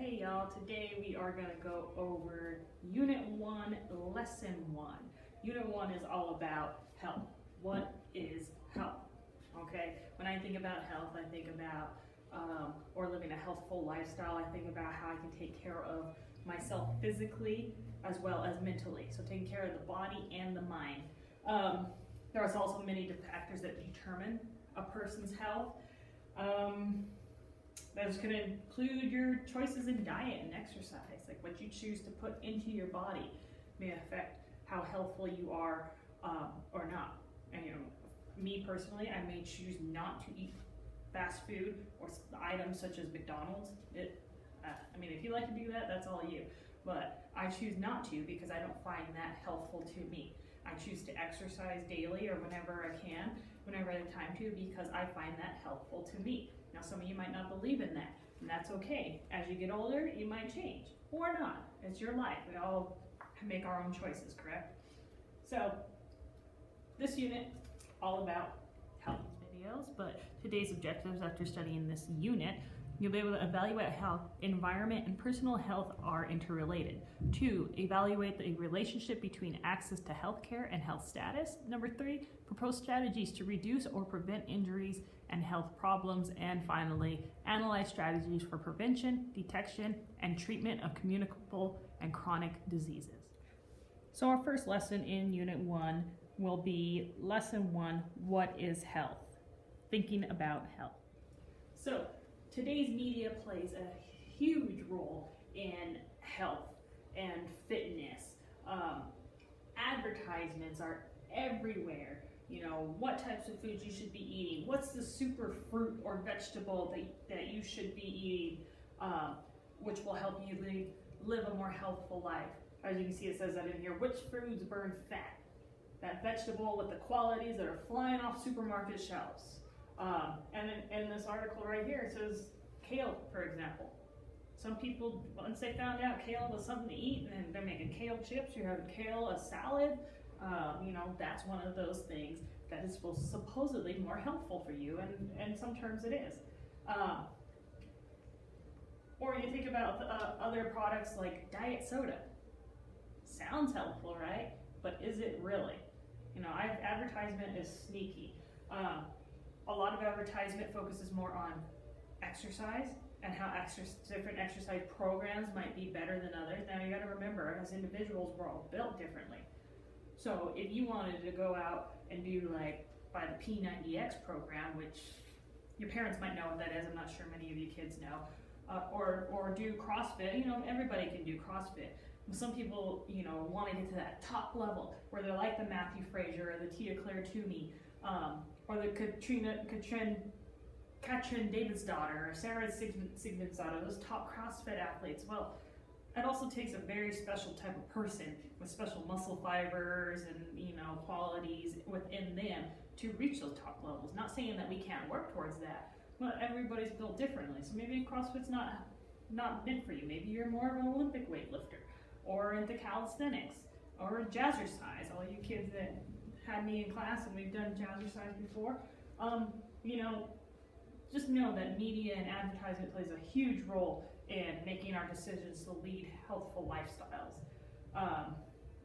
Hey y'all, today we are going to go over Unit 1, Lesson 1. Unit 1 is all about health. What is health? Okay, when I think about health, I think about or living a healthful lifestyle. I think about how I can take care of myself physically as well as mentally. So taking care of the body and the mind. There's also many factors that determine a person's health. That's going to include your choices in diet and exercise. Like what you choose to put into your body may affect how healthful you are or not. And me personally, I may choose not to eat fast food or items such as McDonald's. If you like to do that, that's all you. But I choose not to because I don't find that healthful to me. I choose to exercise daily or whenever I can, whenever I have time to, because I find that helpful to me. Now, some of you might not believe in that, and that's okay. As you get older, you might change, or not. It's your life. We all make our own choices, correct? So, this unit, all about health videos, but today's objectives after studying this unit, you'll be able to evaluate how environment and personal health are interrelated. 2, evaluate the relationship between access to healthcare and health status. Number 3, propose strategies to reduce or prevent injuries and health problems. And finally, analyze strategies for prevention, detection, and treatment of communicable and chronic diseases. So our first lesson in Unit 1 will be Lesson 1, What is Health? Thinking about health. So, today's media plays a huge role in health and fitness. Advertisements are everywhere. What types of foods you should be eating. What's the super fruit or vegetable that you should be eating, which will help you live a more healthful life. As you can see, it says that in here, which foods burn fat? That vegetable with the qualities that are flying off supermarket shelves. And in this article right here, it says kale, for example. Some people, once they found out kale was something to eat, and they're making kale chips, you're having kale a salad, that's one of those things that is supposedly more helpful for you, and some terms it is. Or you think about other products like diet soda. Sounds helpful, right? But is it really? Advertisement is sneaky. A lot of advertisement focuses more on exercise and how different exercise programs might be better than others. Now you got to remember, as individuals, we're all built differently. So if you wanted to go out and do by the P90X program, which your parents might know what that is, I'm not sure many of you kids know, or do CrossFit, everybody can do CrossFit. Some people, want to get to that top level where they're like the Matthew Frazier or the Tia Claire Toomey, or the Katrin Davidsdottir or Sarah Sigmundsdottir, those top CrossFit athletes. Well, it also takes a very special type of person with special muscle fibers and qualities within them to reach those top levels. Not saying that we can't work towards that, but everybody's built differently. So maybe CrossFit's not meant for you. Maybe you're more of an Olympic weightlifter, or into calisthenics, or jazzercise. All you kids that had me in class and we've done jazzercise before, just know that media and advertisement plays a huge role in making our decisions to lead healthful lifestyles.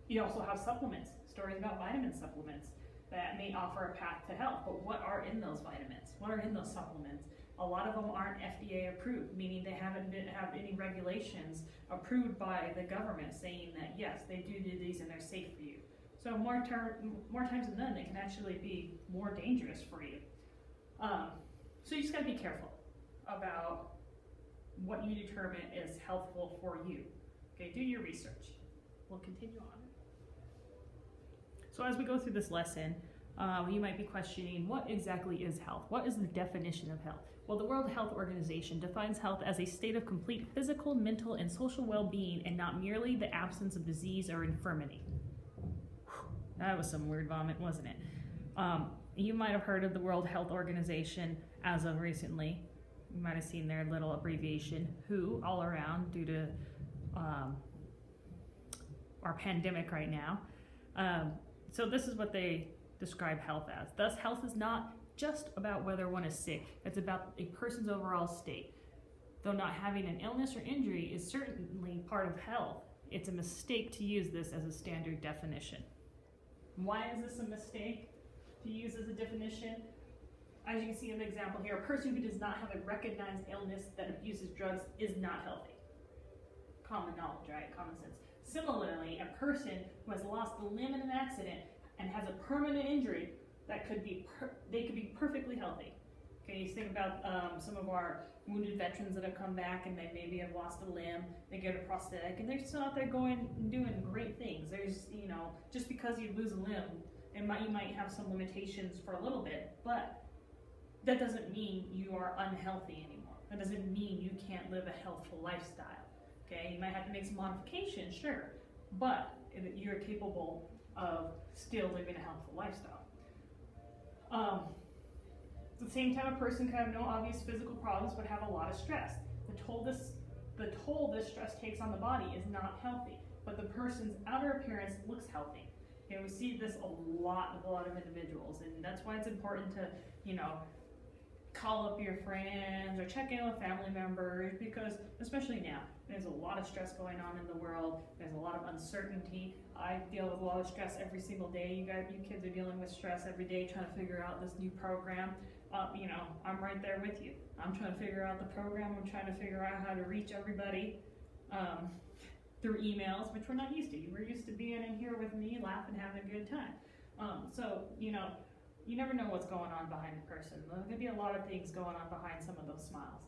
You also have supplements, stories about vitamin supplements that may offer a path to health, but what are in those vitamins? What are in those supplements? A lot of them aren't FDA approved, meaning they haven't have any regulations approved by the government saying that yes, they do these and they're safe for you. So more times than none, they can actually be more dangerous for you. So you just gotta be careful about what you determine is healthful for you. Okay, do your research. We'll continue on. So as we go through this lesson, you might be questioning, what exactly is health? What is the definition of health? Well, the World Health Organization defines health as a state of complete physical, mental, and social well-being, and not merely the absence of disease or infirmity. That was some weird vomit, wasn't it? You might have heard of the World Health Organization as of recently. You might have seen their little abbreviation, WHO, all around due to our pandemic right now. So this is what they describe health as. Thus, health is not just about whether one is sick. It's about a person's overall state. Though not having an illness or injury is certainly part of health, it's a mistake to use this as a standard definition. Why is this a mistake to use as a definition? As you can see in the example here, a person who does not have a recognized illness that abuses drugs is not healthy. Common knowledge, right? Common sense. Similarly, a person who has lost a limb in an accident and has a permanent injury that they could be perfectly healthy. Okay, you think about some of our wounded veterans that have come back and they maybe have lost a limb, they get a prosthetic, and they're still out there going and doing great things. There's, just because you lose a limb, you might have some limitations for a little bit, but that doesn't mean you are unhealthy anymore. That doesn't mean you can't live a healthful lifestyle. Okay, you might have to make some modifications, sure, but you're capable of still living a healthful lifestyle. At the same time, a person can have no obvious physical problems but have a lot of stress. The toll this stress takes on the body is not healthy, but the person's outer appearance looks healthy. And we see this a lot with a lot of individuals, and that's why it's important to, call up your friends or check in with family members, because especially now, there's a lot of stress going on in the world. There's a lot of uncertainty. I deal with a lot of stress every single day. You kids are dealing with stress every day, trying to figure out this new program. I'm right there with you. I'm trying to figure out the program. I'm trying to figure out how to reach everybody through emails, which we're not used to. We're used to being in here with me, laughing, having a good time. You never know what's going on behind a person. There could be a lot of things going on behind some of those smiles.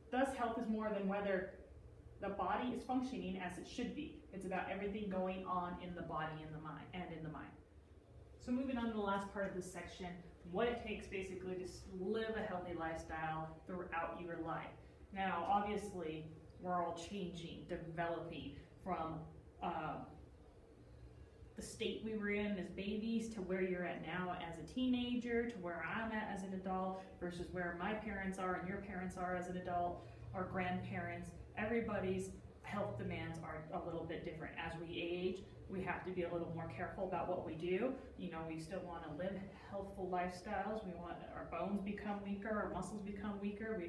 Thus, health is more than whether the body is functioning as it should be. It's about everything going on in the body and in the mind. So moving on to the last part of this section, what it takes basically to live a healthy lifestyle throughout your life. Now, obviously, we're all changing, developing from the state we were in as babies to where you're at now as a teenager, to where I'm at as an adult, versus where my parents are and your parents are as an adult, or grandparents. Everybody's health demands are a little bit different. As we age, we have to be a little more careful about what we do. We still want to live healthful lifestyles. We want our bones become weaker, our muscles become weaker. We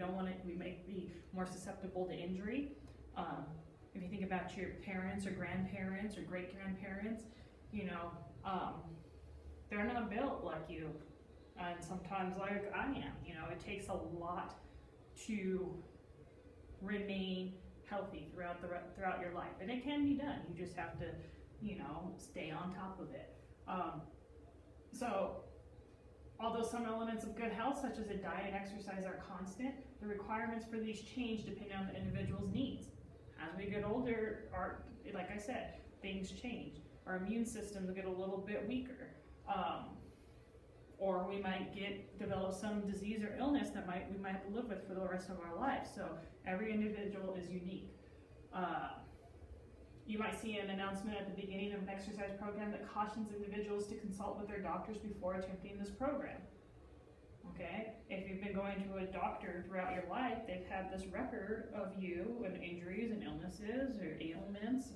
might be more susceptible to injury. If you think about your parents or grandparents or great-grandparents, they're not built like you, and sometimes like I am. It takes a lot to remain healthy throughout your life, and it can be done. You just have to, stay on top of it. So, although some elements of good health, such as a diet and exercise, are constant, the requirements for these change depending on the individual's needs. As we get older, like I said, things change. Our immune systems get a little bit weaker, or we might develop some disease or illness that we might have to live with for the rest of our life. So every individual is unique. You might see an announcement at the beginning of an exercise program that cautions individuals to consult with their doctors before attempting this program. Okay, if you've been going to a doctor throughout your life, they've had this record of you and injuries and illnesses or ailments,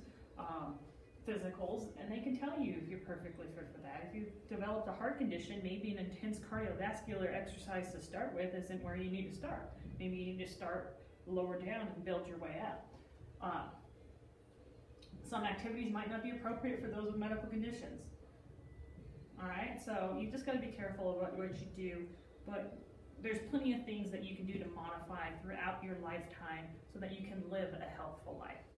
physicals, and they can tell you if you're perfectly fit for that. If you've developed a heart condition, maybe an intense cardiovascular exercise to start with isn't where you need to start. Maybe you need to start lower down and build your way up. Some activities might not be appropriate for those with medical conditions. Alright, so you just got to be careful about what you do, but there's plenty of things that you can do to modify throughout your lifetime so that you can live a healthful life.